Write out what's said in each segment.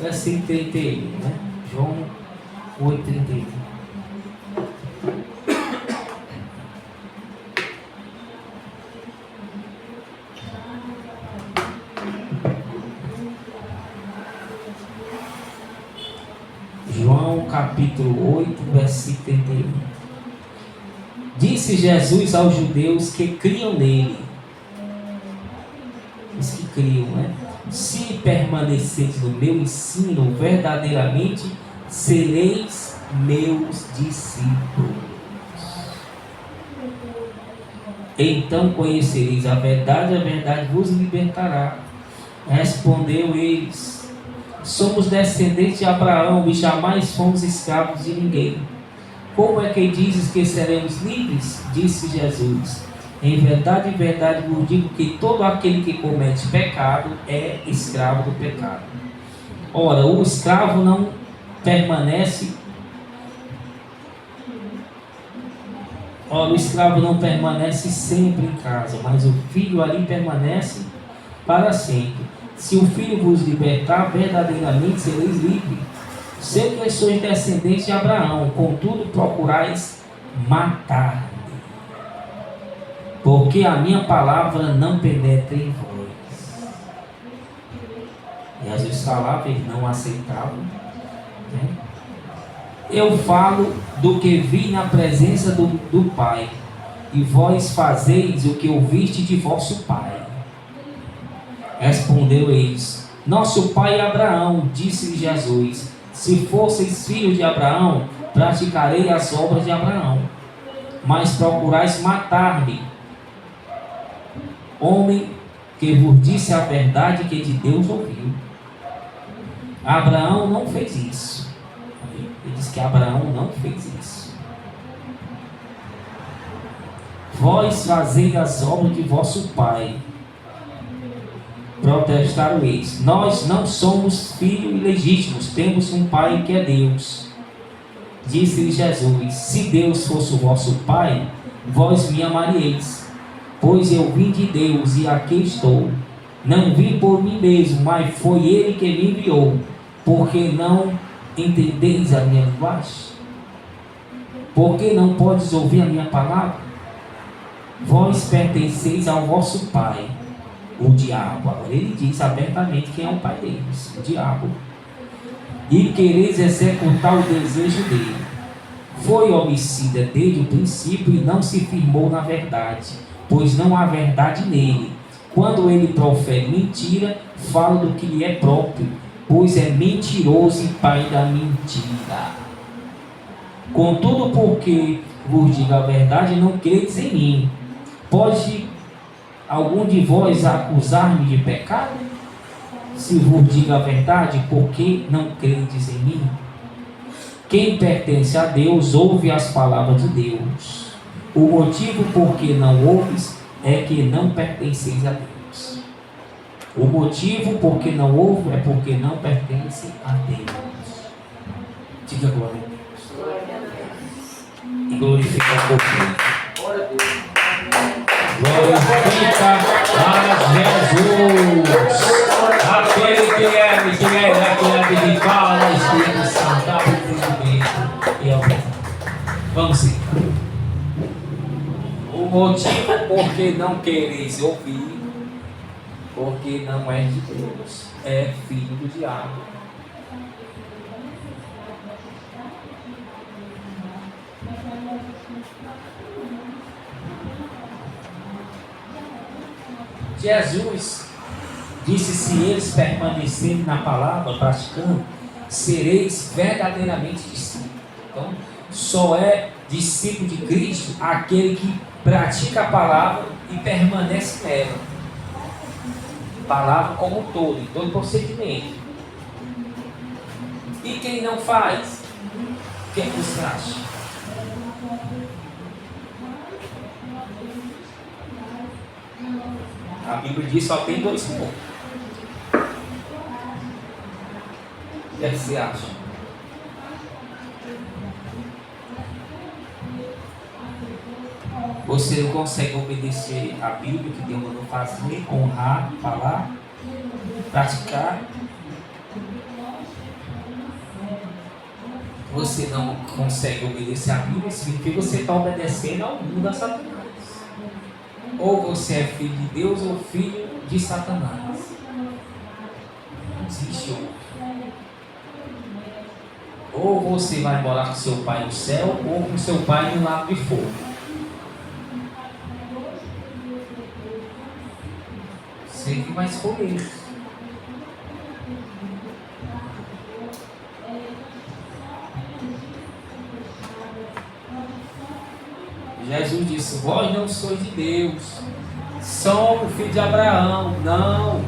versículo 31, né? João 8, 31. João capítulo 8, versículo 31. Disse Jesus aos judeus que criam nele, os que criam, né? Se permaneceis no meu ensino, verdadeiramente sereis meus discípulos. Então conhecereis a verdade vos libertará. Respondeu eles: somos descendentes de Abraão e jamais fomos escravos de ninguém. Como é que dizes que seremos livres? Disse Jesus: em verdade vos digo que todo aquele que comete pecado é escravo do pecado. Ora, o escravo não permanece sempre em casa, mas o filho ali permanece para sempre. Se o filho vos libertar, verdadeiramente sereis livres. Sei que sois descendentes de Abraão, contudo procurais matar-me, porque a minha palavra não penetra em vós. Jesus falava, eles não aceitavam, né? Eu falo do que vi na presença do Pai, e vós fazeis o que ouviste de vosso pai. Respondeu eles: nosso pai Abraão. Disse-lhe Jesus: se fosseis filhos de Abraão, praticarei as obras de Abraão. Mas procurais matar-me, homem que vos disse a verdade que de Deus ouviu. Abraão não fez isso. Ele diz que Abraão não fez isso. Vós fazeis as obras de vosso pai. Protestaram eles: nós não somos filhos ilegítimos, temos um pai que é Deus. Disse-lhe Jesus: se Deus fosse o vosso pai, vós me amaríeis, pois eu vim de Deus e aqui estou. Não vim por mim mesmo, mas foi Ele que me enviou. Porque não entendeis a minha linguagem? Porque não podes ouvir a minha palavra? Vós pertenceis ao vosso pai, o diabo. Agora ele diz abertamente quem é o pai deles, o diabo. E quereis executar o desejo dele. Foi homicida desde o princípio e não se firmou na verdade, pois não há verdade nele. Quando ele profere mentira, fala do que lhe é próprio, pois é mentiroso e pai da mentira. Contudo, porque vos digo a verdade, não credes em mim. Pode algum de vós acusar-me de pecado? Se vos digo a verdade, por que não credes em mim? Quem pertence a Deus ouve as palavras de Deus. O motivo por que não ouves é que não pertenceis a Deus. O motivo por que não ouve é porque não pertence a Deus. Diga glória a Deus. E glorifica o Cordeiro. Glorifica a Jesus. Aquele que é, aquele que fala, Espírito Santo, vamos sim. O motivo por que não quereis ouvir, porque não é de Deus, é filho do diabo. Jesus disse: se eles permanecerem na palavra, praticando, sereis verdadeiramente discípulos. Então, só é discípulo de Cristo aquele que pratica a palavra e permanece nela. Palavra como um todo, em todo procedimento. E quem não faz, quem nos traz? A Bíblia diz que só tem dois pontos. O que você acha? Você não consegue obedecer a Bíblia que Deus mandou fazer, honrar, falar, praticar, você não consegue obedecer a Bíblia, significa que você está obedecendo ao mundo a Satanás. Ou você é filho de Deus ou filho de Satanás. Não existe outro. Ou você vai morar com seu pai no céu, ou com seu pai no lago de fogo. Você que vai escolher. Jesus disse: vós não sois de Deus, somos filhos de Abraão. Não,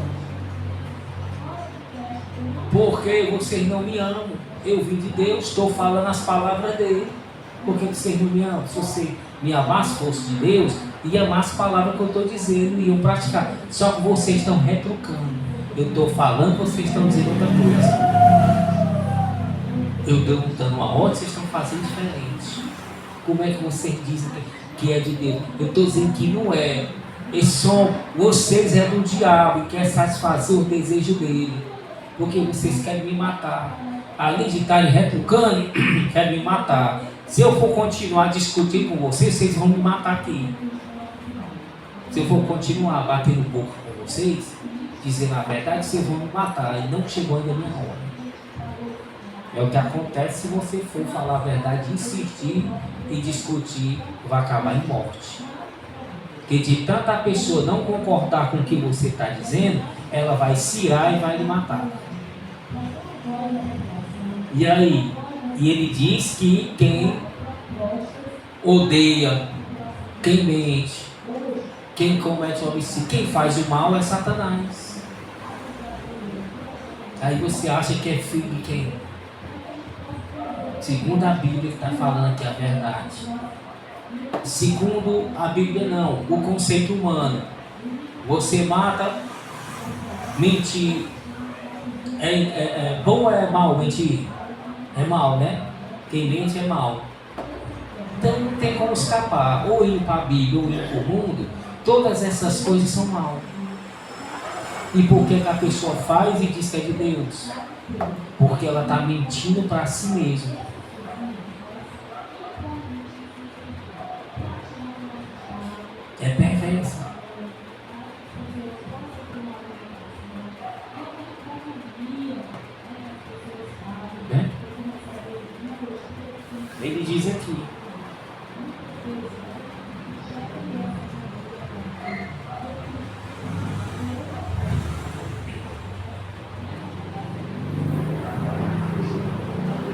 porque vocês não me amam. Eu vim de Deus, estou falando as palavras dele. Por que vocês não me amam? Se você me amasse, fosse de Deus, ia amar as palavras que eu estou dizendo e iam praticar. Só que vocês estão retrucando. Eu estou falando, vocês estão dizendo outra coisa. Eu estou dando uma ordem, vocês estão fazendo diferente. Como é que vocês dizem que é de Deus? Eu estou dizendo que não é. Vocês é do diabo e querem satisfazer o desejo dele. Porque vocês querem me matar. Além de estarem retrucando, querem me matar. Se eu for continuar a discutir com vocês, vocês vão me matar aqui. Se eu for continuar batendo boca com vocês, dizendo a verdade, vocês vão me matar. E não chegou ainda a minha hora. É o que acontece se você for falar a verdade, insistir e discutir, vai acabar em morte. Porque de tanta pessoa não concordar com o que você está dizendo, ela vai se irar e vai lhe matar. E aí? E ele diz que quem odeia, quem mente, quem comete homicídio, quem faz o mal é Satanás. Aí você acha que é filho de quem? Segundo a Bíblia que está falando aqui a verdade. Segundo a Bíblia não, o conceito humano. Você mata, mentir. É bom ou é mal mentir? É mal, né? Quem mente é mal. Então não tem como escapar. Ou ir para a Bíblia ou ir para o mundo. Todas essas coisas são mal. E por que a pessoa faz e diz que é de Deus? Porque ela está mentindo para si mesma. É perversa. Né? Ele diz aqui.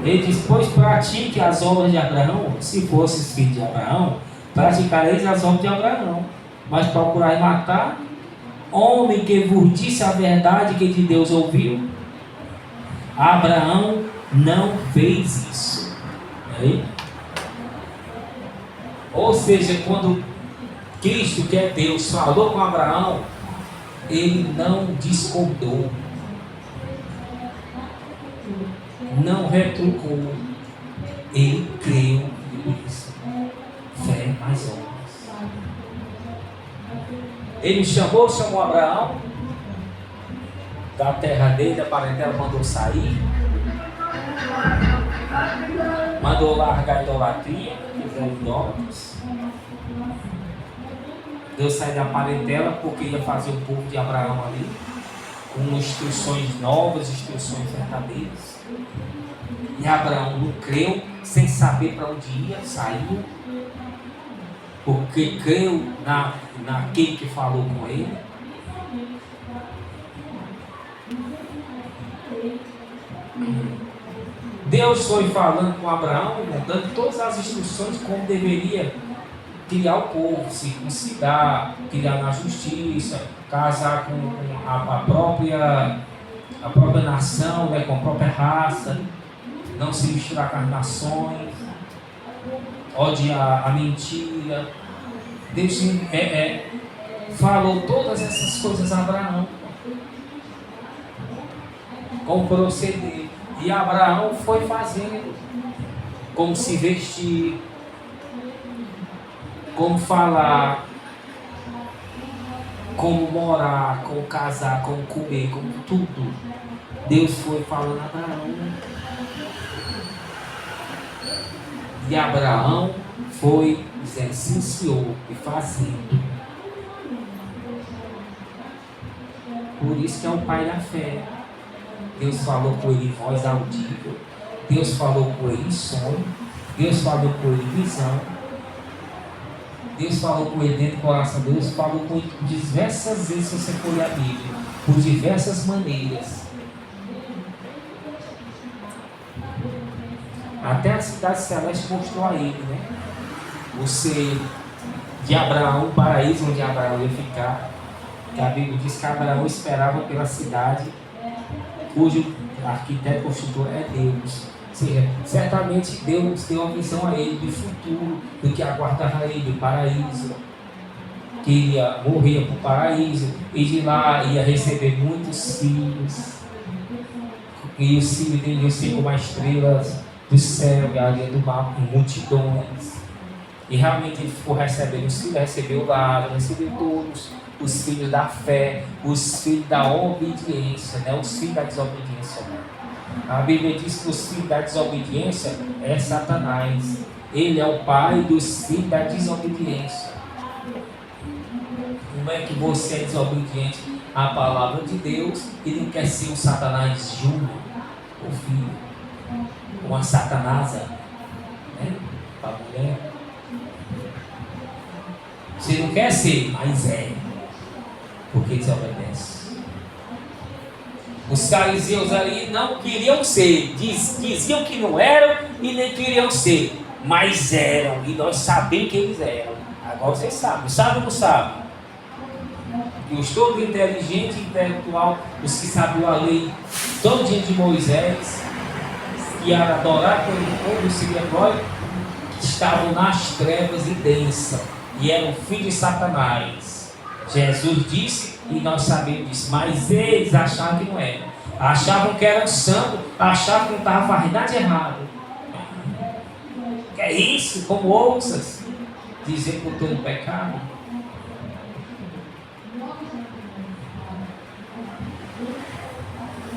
Ele diz: pois pratique as obras de Abraão. Se fosses filho de Abraão, praticareis as obras de Abraão. Mas procurai matar homem que vos disse a verdade que de Deus ouviu. Abraão não fez isso. Aí? Ou seja, quando Cristo, que é Deus, falou com Abraão, ele não discordou, não retrucou, ele creu nisso. Fé mais obras. Ele chamou Abraão da terra dele, da parentela, mandou sair, mandou largar a idolatria, que eram idólatras. Deus saiu da parentela porque ia fazer o povo de Abraão ali, com instruções novas, instruções verdadeiras. E Abraão não creu, sem saber para onde ia, saiu, porque creu naquele que falou com ele. Deus foi falando com Abraão, dando todas as instruções como deveria criar o povo, circuncidar, criar na justiça, casar com a própria nação, né, com a própria raça, não se misturar com as nações, odiar a mentira. Deus falou todas essas coisas a Abraão, como proceder. E Abraão foi fazendo, como se vestir, como falar, como morar, como casar, como comer, como tudo. Deus foi falando a Abraão. E Abraão foi dizendo, sim senhor, e fazendo. Por isso que é o pai da fé. Deus falou com ele em voz audível. Deus falou com ele em sonho. Deus falou com ele em visão. Deus falou com ele dentro do coração. Deus falou com ele diversas vezes, se você for ler a Bíblia, por diversas maneiras. Até a cidade celeste mostrou a ele, né? Você, de Abraão, o paraíso onde Abraão ia ficar. Que a Bíblia diz que Abraão esperava pela cidade cujo arquiteto construtor é Deus. Ou seja, certamente Deus deu uma visão a ele do futuro, do que aguardava ele, do paraíso, que iria morrer para o paraíso, e de lá ia receber muitos filhos, e os filhos dele iam ser como as estrelas do céu e a areia do mar, com multidões. E realmente ele ficou recebendo os filhos, recebeu Lázaro, recebeu todos os filhos da fé, os filhos da obediência, né? Os filhos da desobediência. Né? A Bíblia diz que os filhos da desobediência é Satanás. Ele é o pai dos filhos da desobediência. Como é que você é desobediente à palavra de Deus e não quer ser um Satanás júnior, o filho? Uma satanasa, né? Para a mulher. Você não quer ser, mas é. Porque desobedece. Os fariseus ali não queriam ser, diziam que não eram e nem queriam ser, mas eram, e nós sabemos que eles eram. Agora vocês sabem, sabe ou não sabem? E os todos inteligentes e intelectual, os que sabiam a lei todo dia de Moisés, que era adorar quando seria glória, estavam nas trevas e densa, e eram filhos de Satanás. Jesus disse, e nós sabemos disso, mas eles achavam que não era. Achavam que eram santos, achavam que não estava fazendo nada de errado. Que é isso? Como ouças dizer que eu estou no pecado?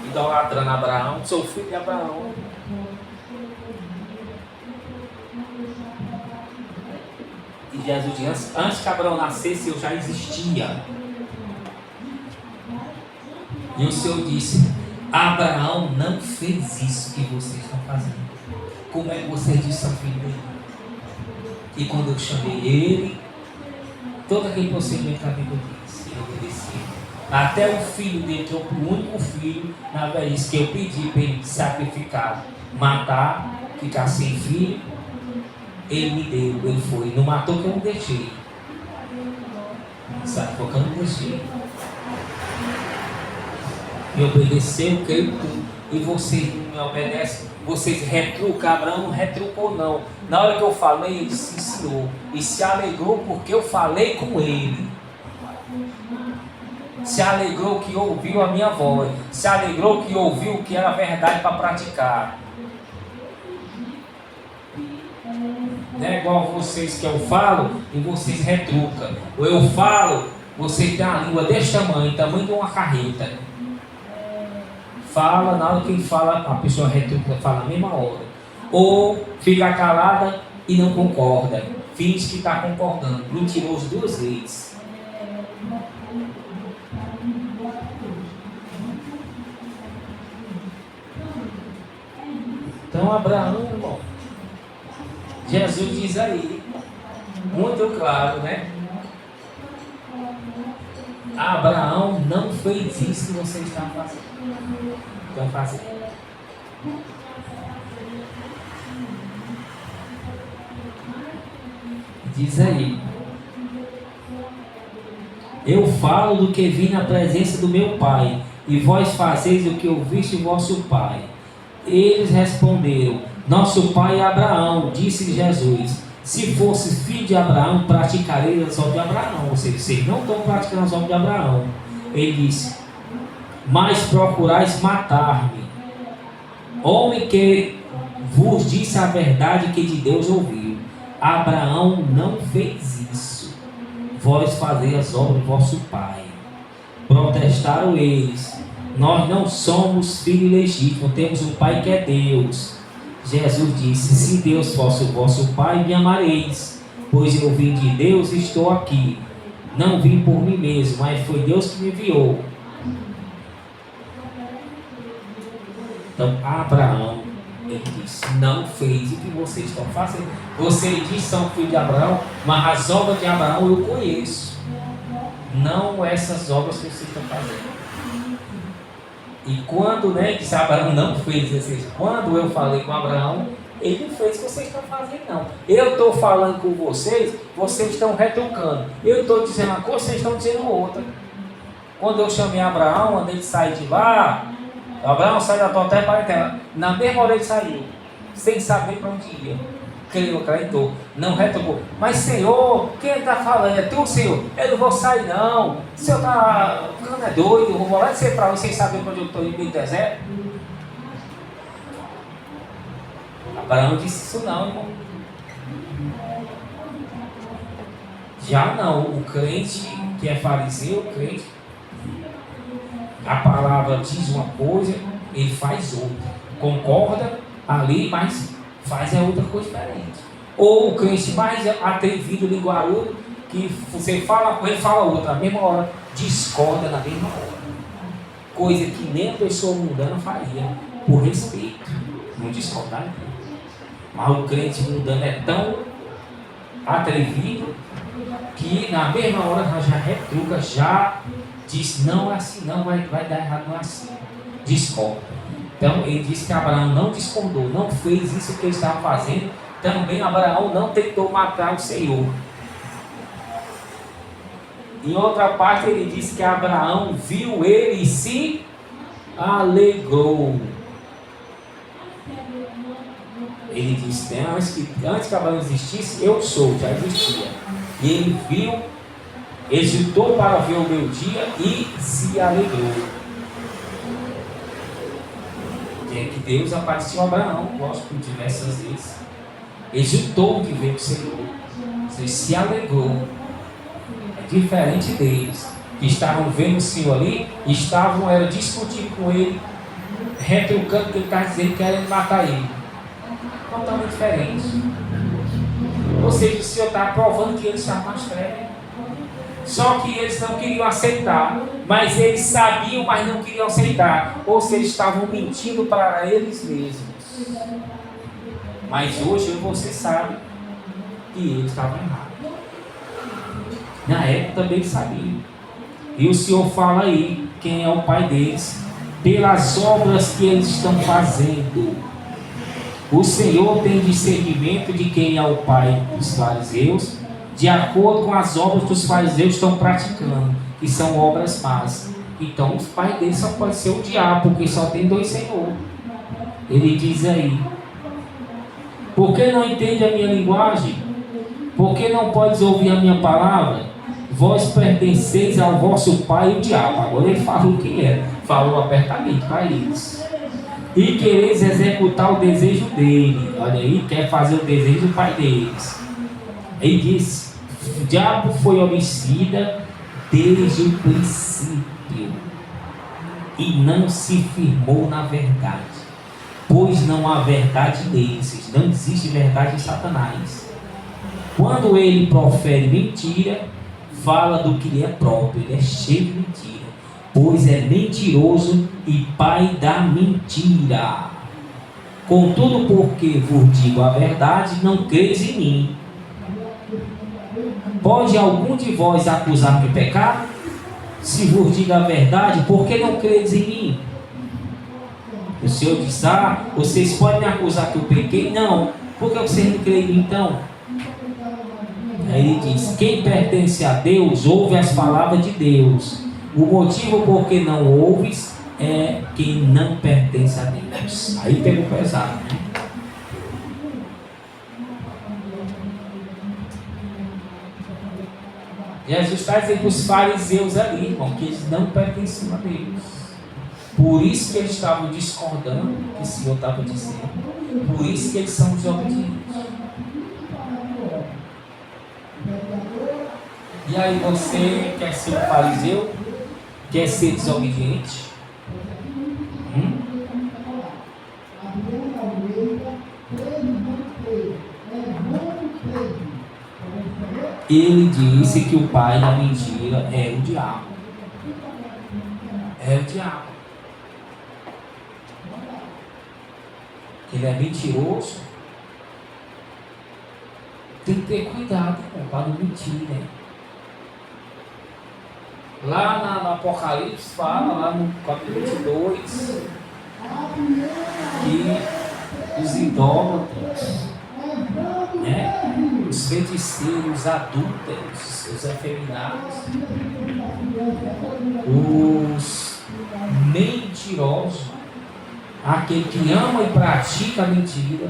Idolatrando Abraão, sou filho de Abraão. E Jesus disse, antes que Abraão nascesse, eu já existia. E o Senhor disse, Abraão não fez isso que vocês estão fazendo. Como é que vocês dizem ao filho dele? E quando eu chamei ele, todo aquele procedimento que a Bíblia diz, ele obedeceu. Até o filho dele, que é o único filho, na velhice, que eu pedi para ele sacrificar, matar, ficar sem filho, ele me deu, ele foi. Não matou que eu não deixei. Sabe por que eu não deixei? Me obedeceu, creio tudo. E vocês não me obedecem, vocês retrucam. Abraão não retrucou não. Na hora que eu falei, ele disse sim, senhor. E se alegrou porque eu falei com ele. Se alegrou que ouviu a minha voz. Se alegrou que ouviu o que era verdade para praticar. Não é igual vocês que eu falo e vocês retrucam. Ou eu falo, vocês têm a língua desse tamanho de uma carreta. Fala, na hora que ele fala, a pessoa retruca, fala na mesma hora. Ou fica calada e não concorda. Finge que está concordando. Mentiroso duas vezes. Então Abraão, irmão, Jesus diz aí, muito claro, né? Abraão não fez isso que você está fazendo. Estão fazendo. Diz aí, eu falo do que vi na presença do meu Pai, e vós fazeis o que ouviste vosso Pai. Eles responderam, nosso pai é Abraão. Disse Jesus, se fosse filho de Abraão, praticareis as obras de Abraão. Ou seja, vocês não estão praticando as obras de Abraão. Ele disse, mas procurais matar-me, homem que vos disse a verdade que de Deus ouviu. Abraão não fez isso. Vós fazeis as obras de vosso pai. Protestaram eles, nós não somos filhos legítimos, temos um pai que é Deus. Jesus disse: se Deus fosse o vosso Pai, me amareis, pois eu vim de Deus e estou aqui. Não vim por mim mesmo, mas foi Deus que me enviou. Então Abraão, ele disse: não fez o que vocês estão fazendo. Vocês dizem que são filhos de Abraão, mas as obras de Abraão eu conheço, não essas obras que vocês estão fazendo. E quando, diz Abraão não fez, quando eu falei com Abraão, ele não fez o que vocês estão fazendo, não. Eu estou falando com vocês, vocês estão retrucando. Eu estou dizendo uma coisa, vocês estão dizendo outra. Quando eu chamei Abraão, quando ele saiu de lá, Abraão sai da tua terra para a terra. Na mesma hora ele saiu, sem saber para onde ia. Creu, acreditou, não retrucou. Mas Senhor, quem está falando? É tu, Senhor? Eu não vou sair, não. O Senhor está ficando doido, eu vou lá dizer para vocês saberem para onde eu estou indo no deserto. Abraão disse isso não, irmão. Já não, o crente que é fariseu, o crente, a palavra diz uma coisa, ele faz outra. Concorda ali, mas faz outra coisa diferente. Ou o crente mais atrevido, linguarudo, que você fala com ele, fala outra, na mesma hora, discorda na mesma hora. Coisa que nem a pessoa mundana faria, por respeito, não discordar. Mas o crente mundano é tão atrevido que na mesma hora já retruca, já diz: não é assim, não vai dar errado, não é assim. Discorda. Então ele disse que Abraão não discordou, não fez isso que ele estava fazendo. Também Abraão não tentou matar o Senhor. Em outra parte ele disse que Abraão viu ele e se alegrou. Ele disse: antes que Abraão existisse, eu sou, já existia. E ele viu, exultou para ver o meu dia e se alegrou. É que Deus apareceu a Abraão, gosto diversas vezes. Exultou que veio o Senhor. Ele se alegrou. É diferente deles, que estavam vendo o Senhor ali, era discutindo com ele, retrucando o que ele está dizendo, querendo matar ele. Totalmente diferente. Ou seja, o Senhor está provando que eles estavam nas trevas. Só que eles não queriam aceitar, mas eles sabiam, mas não queriam aceitar. Ou seja, estavam mentindo para eles mesmos. Mas hoje você sabe que eles estavam errados. Na época também sabiam. E o Senhor fala aí quem é o pai deles, pelas obras que eles estão fazendo. O Senhor tem discernimento de quem é o pai dos fariseus, de acordo com as obras que os fariseus estão praticando, que são obras más. Então os pais deles só pode ser o diabo, porque só tem dois senhores. Ele diz aí: por que não entende a minha linguagem? Por que não podes ouvir a minha palavra? Vós pertenceis ao vosso pai, o diabo. Agora ele falou quem é, falou abertamente para eles. E quereis executar o desejo dele. Olha aí, quer fazer o desejo do pai deles. Ele diz: o diabo foi homicida desde o princípio e não se firmou na verdade, pois não há verdade neles. Não existe verdade em Satanás. Quando ele profere mentira, fala do que lhe é próprio. Ele é cheio de mentira, pois é mentiroso e pai da mentira. Contudo, porque vos digo a verdade, não creis em mim. Pode algum de vós acusar de pecado? Se vos digo a verdade, por que não creis em mim? O Senhor diz: vocês podem me acusar que eu pequei? Não. Por que vocês não creem em mim então? Aí ele diz: quem pertence a Deus, ouve as palavras de Deus. O motivo por que não ouves é quem não pertence a Deus. Aí pegou pesado, né? Jesus está dizendo para os fariseus ali, irmão, que eles não pertenciam a Deus. Por isso que eles estavam discordando do que o Senhor estava dizendo. Por isso que eles são desobedientes. E aí você quer ser um fariseu? Quer ser desobediente? Ele disse que o pai da mentira é o diabo. É o diabo. Ele é mentiroso. Tem que ter cuidado para não mentir, né? Lá no Apocalipse fala, lá no capítulo 22, que os idólatras, né? Os feiticeiros, os adúlteros, os efeminados, os mentirosos, aquele que ama e pratica a mentira,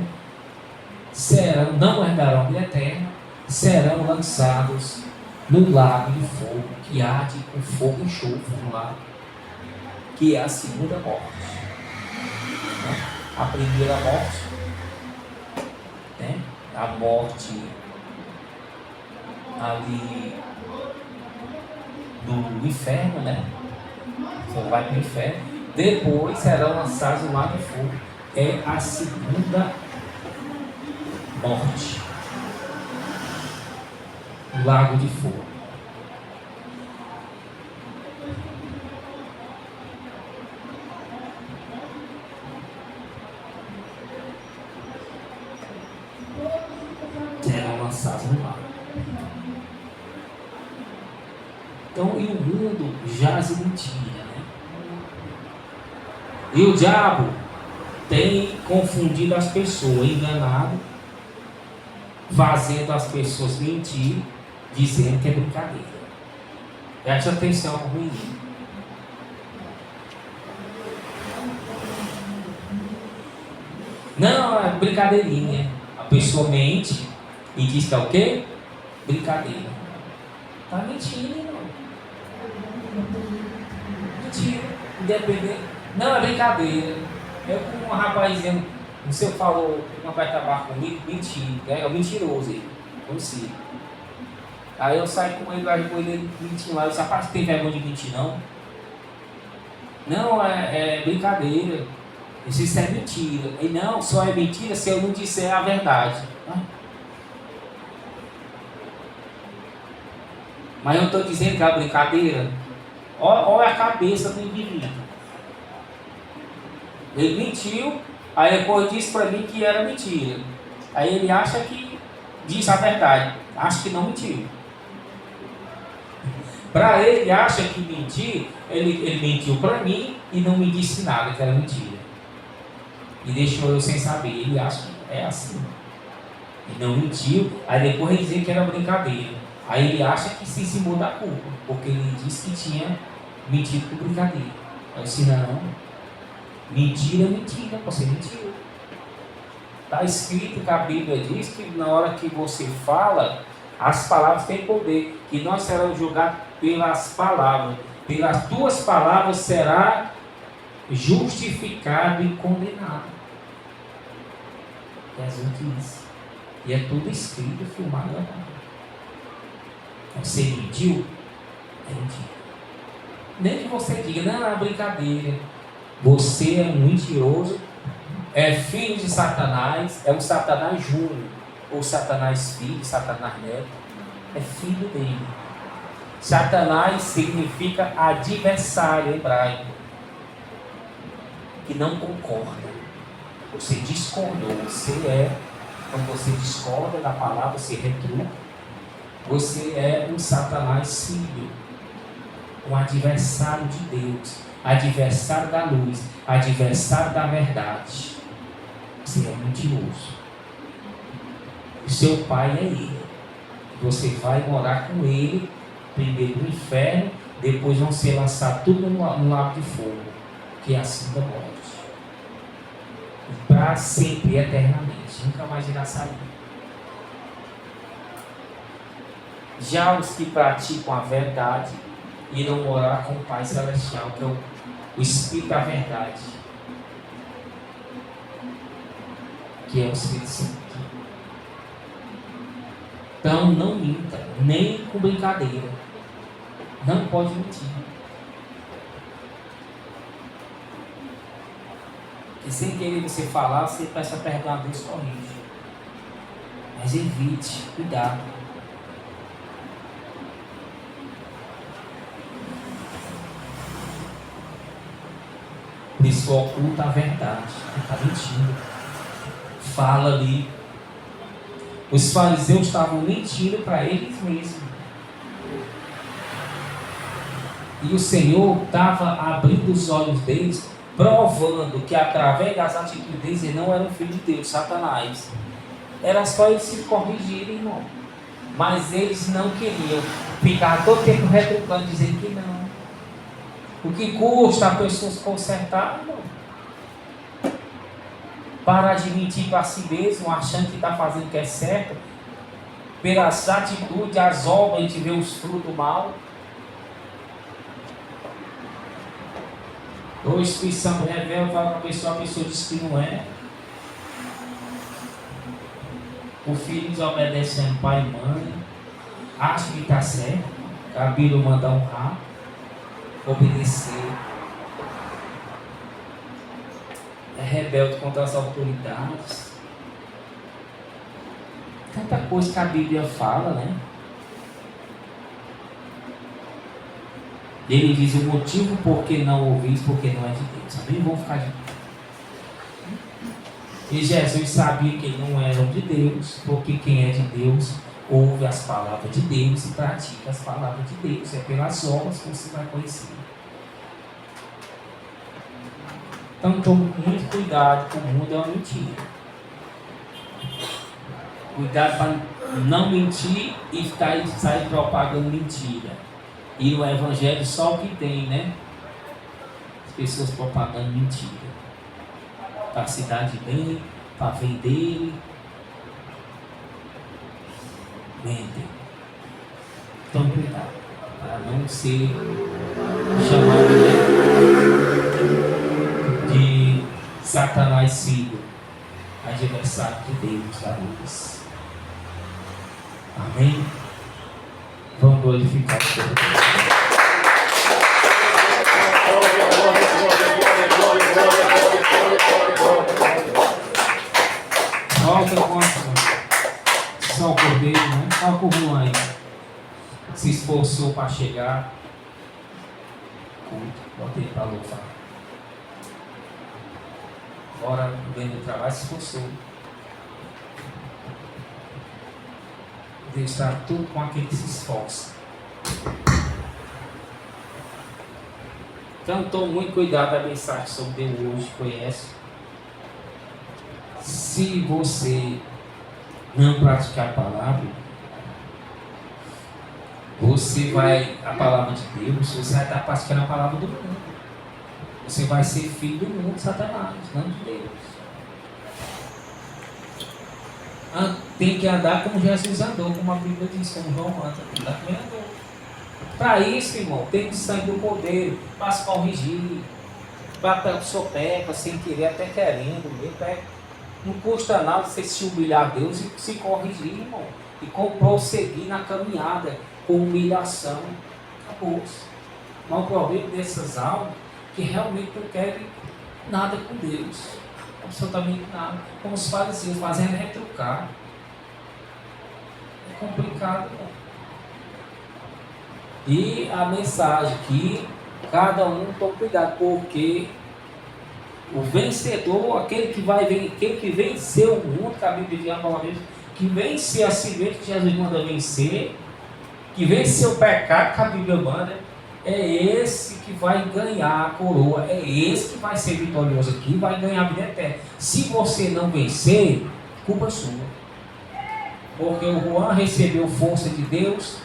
não herdarão a vida eterna, serão lançados no lago de fogo, que arde com fogo e enxofre no lago, que é a segunda morte. A primeira morte, né? A morte ali do inferno, né? Você vai para o inferno, depois serão lançados no lago de fogo. É a segunda morte. Lago de fogo. Serão lançados no lago. Então, e o mundo jaz em mentira, né? E o diabo tem confundido as pessoas, enganado, fazendo as pessoas mentir, dizendo que é brincadeira. Preste atenção ruim. Não, é brincadeirinha. A pessoa mente e diz que é o quê? Brincadeira. Está mentindo. Mentira. Independente. Não, é brincadeira. Eu com um rapazinho, você falou que não vai trabalhar comigo, mentira. É o mentiroso ele. Conheci. Aí eu saio com ele, vai com ele mentindo lá. Eu disse, rapaz, tem vergonha de mentir não? Não, é brincadeira. Isso é mentira. E não, só é mentira se eu não disser a verdade. Mas eu estou dizendo que é uma brincadeira. Olha a cabeça do indivíduo. Ele mentiu, aí depois disse para mim que era mentira. Aí ele acha que disse a verdade. Acha que não mentiu. Para ele, acha que mentir, ele mentiu para mim e não me disse nada, que era mentira. E deixou eu sem saber. Ele acha que é assim. Ele não mentiu, aí depois ele dizia que era brincadeira. Aí ele acha que se cimou da culpa, porque ele disse que tinha mentido por brincadeira. Eu disse, não. Mentira é mentira, você mentiu. Está escrito que a Bíblia diz que na hora que você fala, as palavras têm poder, que nós seremos julgados pelas palavras. Pelas tuas palavras será justificado e condenado. Jesus disse. E é tudo escrito, filmado. Você mentiu? É mentira. Nem que você diga, não, é brincadeira. Você é um mentiroso, é filho de Satanás, é um Satanás júnior, ou Satanás filho, Satanás neto, é filho dele. Satanás significa adversário hebraico, que não concorda. Você discordou, quando você discorda da palavra, você retruca, você é um Satanás filho, um adversário de Deus, adversário da luz, adversário da verdade. Você é mentiroso. O seu pai é ele. Você vai morar com ele, primeiro no inferno, depois vão ser lançados tudo no lago de fogo, que é a segunda morte. Para sempre, eternamente, nunca mais irá sair. Já os que praticam a verdade irão morar com o Pai Celestial, que é o Espírito da verdade, que é o Espírito Santo. Então não minta, nem com brincadeira. Não pode mentir. E sem querer você falar, você peça perdão a Deus, corrige. Mas evite, cuidado. Por isso oculta a verdade. Está mentindo. Fala ali. Os fariseus estavam mentindo para eles mesmos. E o Senhor estava abrindo os olhos deles, provando que através das atitudes deles ele não era um filho de Deus, Satanás. Era só eles se corrigirem, irmão. Mas eles não queriam ficar todo tempo retrucando, dizendo que não. O que custa a pessoa se consertar, irmão? Parar de mentir para si mesmo, achando que está fazendo o que é certo. Pelas atitudes, as obras, a gente vê os frutos mal. Ou o Espírito Santo revela para a pessoa diz que não é. O filho desobedecendo pai e mãe, acha que está certo, a Bíblia manda honrar, obedecer. É rebelde contra as autoridades. Tanta coisa que a Bíblia fala, né? Ele diz o motivo por que não ouvis, porque não é de Deus. Amém? Vamos ficar de pé. E Jesus sabia que não eram de Deus, porque quem é de Deus ouve as palavras de Deus e pratica as palavras de Deus. É pelas obras que você vai conhecer. Então tome muito cuidado, que o mundo é uma mentira. Cuidado para não mentir e sair propagando mentira. E o evangelho só o que tem, né? As pessoas propagando mentira. Para se dar de bem, para vender. Mentem. Então cuidado, para não ser chamado de Satanás filho, adversário de Deus da luz. Amém? Vamos glorificar o Senhor. Volta com São Cordeiro, né? Só com o Juan aí. Se esforçou para chegar. Bota ele para louvar. Agora, dentro do trabalho, se esforçou. Deus está tudo com aquele que se esforça. Então, tome muito cuidado da mensagem sobre Deus hoje, conhece. Se você não praticar a palavra, a palavra de Deus, você vai estar praticando a palavra do mundo. Você vai ser filho do mundo, Satanás, não de Deus. Tem que andar como Jesus andou, como a Bíblia diz, como João manda, tem que andar como ele andou. Para isso, irmão, tem que sair do poder, para se corrigir, para a pessoa peca, sem querer, até querendo, mesmo, não custa nada você se humilhar a Deus e se corrigir, irmão, e prosseguir na caminhada com humilhação. Acabou-se. Mas o problema dessas almas que realmente não querem nada com Deus. Absolutamente nada. Como os fariseus fazendo retrucar. É complicado, não? E a mensagem que cada um tome cuidado, porque o vencedor, aquele que venceu o mundo, que a Bíblia diz uma vez, que venceu a si mesmo, que Jesus manda vencer, que venceu o pecado, que a Bíblia manda, é esse que vai ganhar a coroa, é esse que vai ser vitorioso aqui, vai ganhar a vida eterna. Se você não vencer, culpa sua. Porque o Juan recebeu força de Deus,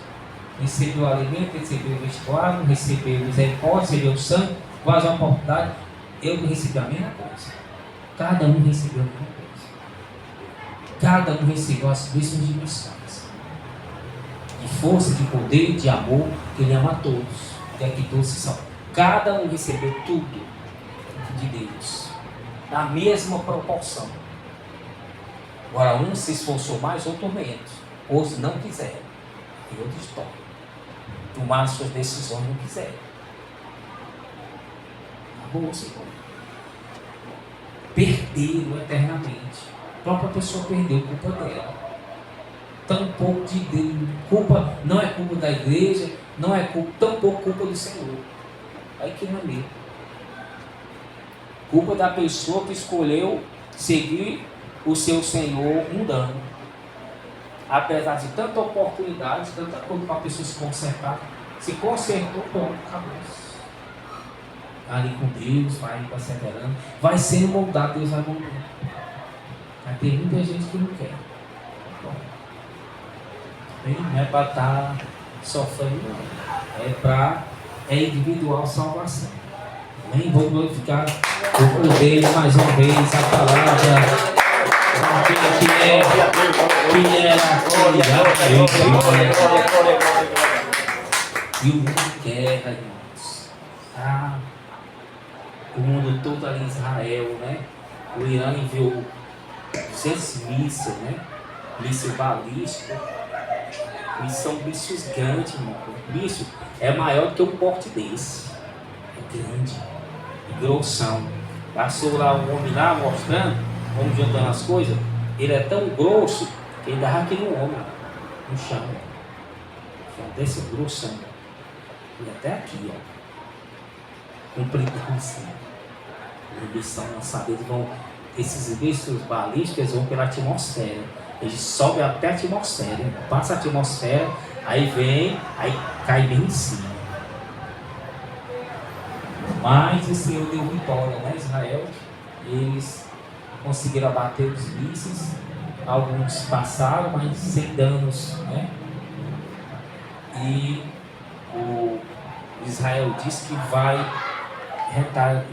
recebeu o alimento, recebeu o vestuário, recebeu misericórdia, recebeu o sangue, mais uma oportunidade. Eu recebi a mesma coisa. Cada um recebeu a mesma coisa. Cada um recebeu as mesmas dimensões. De força, de poder, de amor, que Ele ama a todos. E aqui todos são. Cada um recebeu tudo de Deus. Na mesma proporção. Agora um se esforçou mais, outro menos. Outros não quiseram. E outros tomam. Tomar suas decisões não quiseram. Acabou, Senhor. Perderam eternamente. A própria pessoa perdeu, culpa dela. Tão pouco de Deus. Culpa não é culpa da igreja, não é culpa, tão pouco culpa do Senhor. Aí que não é mesmo. Culpa da pessoa que escolheu seguir o seu Senhor mudando. Apesar de tanta oportunidade, tanta coisa para a pessoa se consertar, se consertou, pronto, acabou. Ali com Deus, vai perseverando, vai sendo moldado, Deus vai moldando. Mas tem muita gente que não quer. Não é para estar sofrendo, não. É individual salvação. Amém? Vou glorificar o poder mais uma vez, a palavra. E o mundo guerra, irmãos. O mundo todo ali em Israel, né? O Irã enviou 200 mísseis, né? Míssil balístico. E são bichos grandes, irmão. O bicho é maior do que um porte desse. É grande. E grossão. Passou lá um homem lá mostrando, vamos juntando as coisas. Ele é tão grosso que ele dava aquele homem no chão. Desse grossão. E até aqui, ó. Compridão assim. Eles são lançados, esses mísseis balísticos vão pela atmosfera. Eles sobem até a atmosfera, passa a atmosfera, aí vem, aí cai bem em cima. Mas o Senhor deu vitória, né? Israel, eles conseguiram abater os mísseis, alguns passaram, mas sem danos, né? E o Israel disse que vai retalhar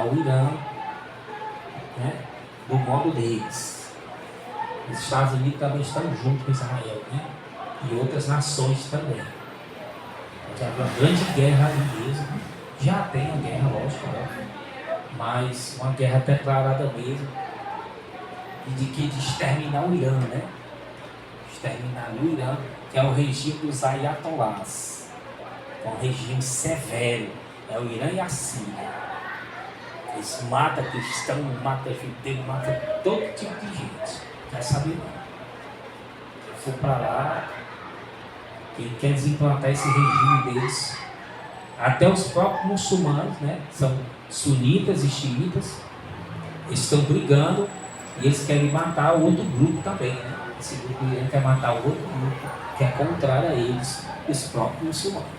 o Irã, né, do modo deles. Os Estados Unidos também estão junto com Israel, né, e outras nações também. Já havia uma grande guerra ali mesmo. Já tem a guerra, lógico, né? Mas uma guerra declarada mesmo, e de exterminar o Irã, né? Exterminar o Irã, que é o regime dos ayatolás. É um regime severo. É o Irã e a Síria. Eles matam cristão, matam judeu, matam todo tipo de gente. Quer saber não. Se for para lá, ele quer desimplantar esse regime deles. Até os próprios muçulmanos, né? São sunitas e xiitas. Eles estão brigando e eles querem matar o outro grupo também, né? Esse grupo Irã quer matar o outro grupo, que é contrário a eles, os próprios muçulmanos.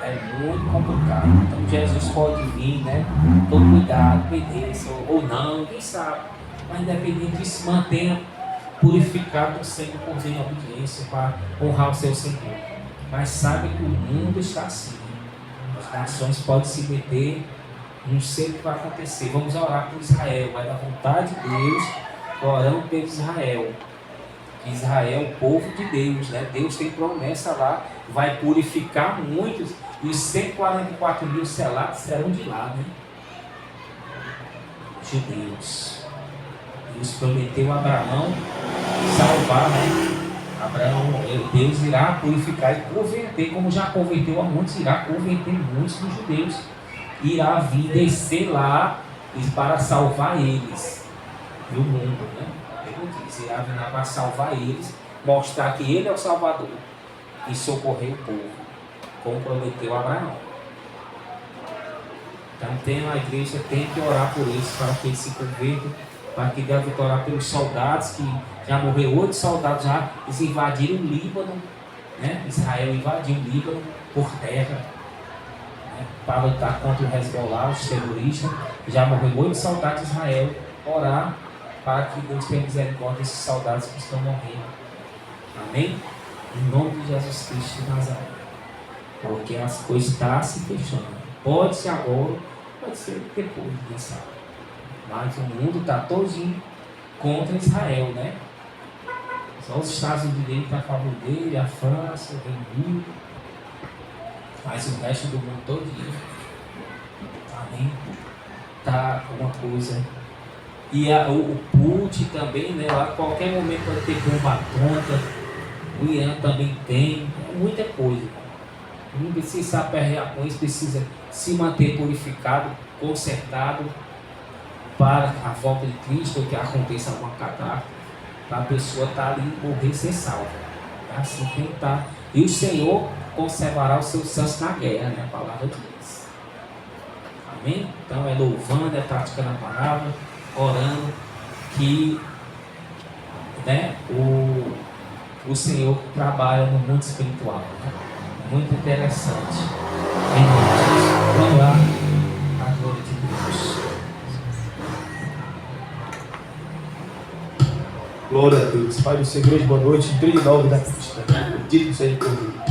É muito complicado. Então Jesus pode vir, né? Todo cuidado, obedeça ou não, ninguém sabe. Mas independente disso, mantenha purificado sempre por vir em obediência para honrar o seu Senhor. Mas sabe que o mundo está assim. As nações podem se meter, não sei o que vai acontecer. Vamos orar por Israel, vai da vontade de Deus, orando por Israel. Israel é o povo de Deus, né? Deus tem promessa lá, vai purificar muitos. E os 144 mil selados serão de lá, né? Judeus. Deus prometeu a Abraão salvar, né? Deus irá purificar e converter, como já converteu a muitos, irá converter muitos dos judeus. Irá vir descer lá para salvar eles do mundo, né? Ele diz, irá vir lá para salvar eles, mostrar que ele é o Salvador e socorrer o povo, como prometeu a Abraão. Então a igreja tem que orar por eles para que eles se convertam, para que deve orar pelos soldados, que já morreram 8 soldados, já eles invadiram o Líbano, né? Israel invadiu o Líbano por terra, né? Para lutar contra o Hezbollah, os terroristas. Já morreram 8 soldados de Israel. Orar para que Deus tenha misericórdia desses soldados que estão morrendo. Amém? Em nome de Jesus Cristo de Nazaré. Porque as coisas estão se fechando. Pode ser agora, pode ser depois, ninguém sabe. Mas o mundo está todinho contra Israel, né? Só os Estados Unidos estão a favor dele, a França, o Reino Unido, mas o resto do mundo todinho. Amém? Tá uma coisa. E o Putin também, né? Lá a qualquer momento pode ter bomba atômica. O Irã também tem. É muita coisa. O mundo precisa se aperrear com isso, precisa se manter purificado, consertado para a volta de Cristo, ou que aconteça alguma catástrofe, para a pessoa estar ali e morrer e ser salva. É assim que tem que estar. E o Senhor conservará os seus santos na guerra, né? A palavra diz. Amém? Então é louvando, é praticando a palavra, orando, que, né, o Senhor trabalha no mundo espiritual. Né? Muito interessante. Vamos lá, a glória de Deus. Glória a Deus. Pai do Senhor, igreja, boa noite. Em nome da Cristo. Bendito seja por Deus.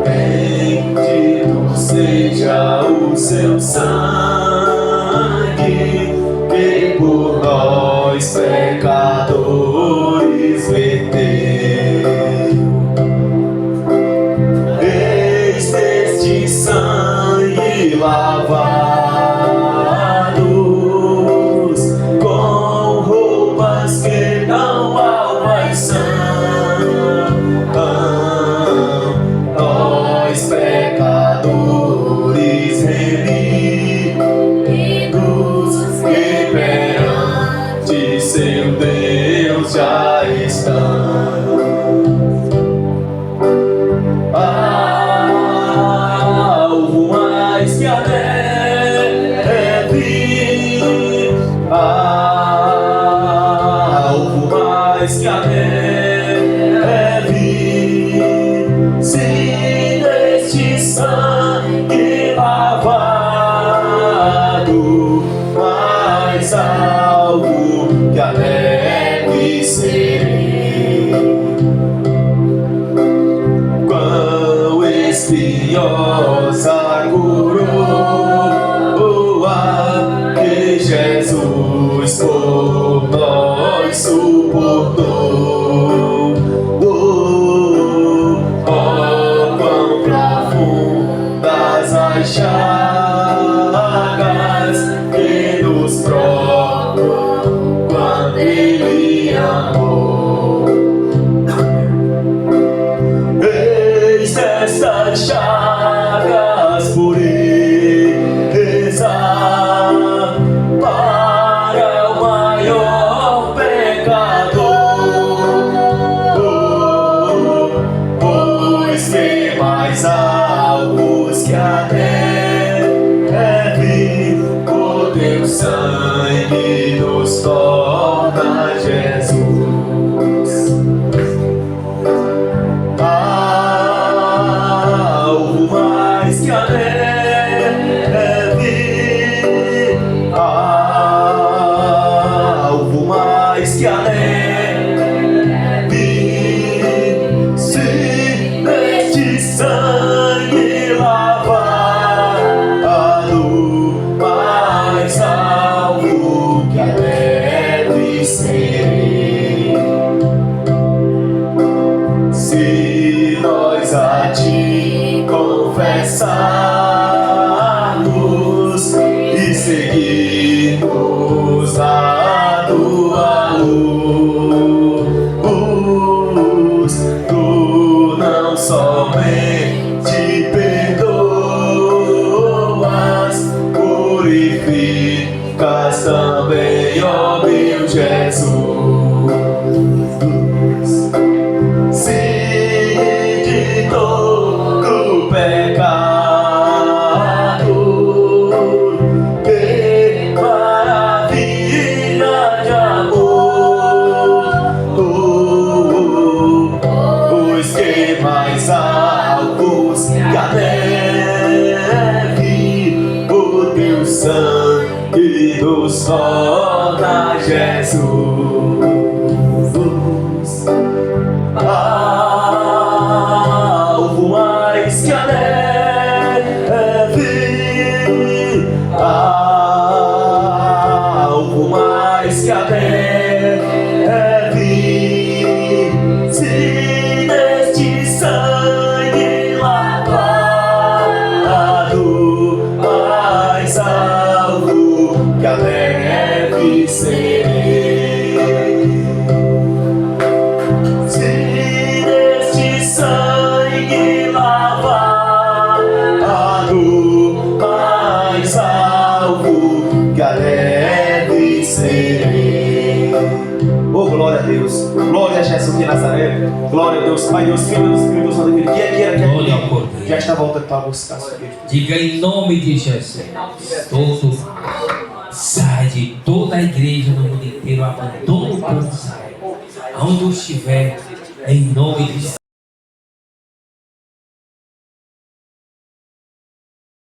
Bendito seja o seu sangue que por nós pecadores verteu. Eis neste sangue lavados com roupas que não alvaiçam. Nós pecadores remidos que perante seu Deus já estamos. Algo mais que a neve, algo mais que a neve, se neste sangue lavado, mais algo que a neve serei. Quão espinhosa coroa que Jesus por nós suportou. Oh, quão profundas as chagas que nos provam quando Ele amou. Eis estas chagas pureza para o maior pecador, pois que mais alvos que a neve, o teu sangue nos torna Jesus. Algo mais que a neve, algo mais que a neve, se neste sangue lavado, mais algo que a neve serei. Se nós a ti confessarmos e seguirmos a tua luz, tu não somente perdoas, purificas também, ó meu Jesus. De todo pecado, que maravilha de amor, pois que mais alvos que a neve, o teu sangue nos torna Jesus. Algo mais que a neve, algo leve serei. Se deste sangue lavado, mais alvo que a leve serei. Oh, glória a Deus, glória a Jesus de Nazaré, glória a Deus, Pai, Deus, Filho, Deus, Espírito Santo, que quer Glória ao Cordeiro. já está voltando para buscar sua vida. Diga em nome de Jesus. Todo sai de toda a igreja no mundo inteiro, abandona o povo de Israel. Aonde eu estiver, em nome de Jesus.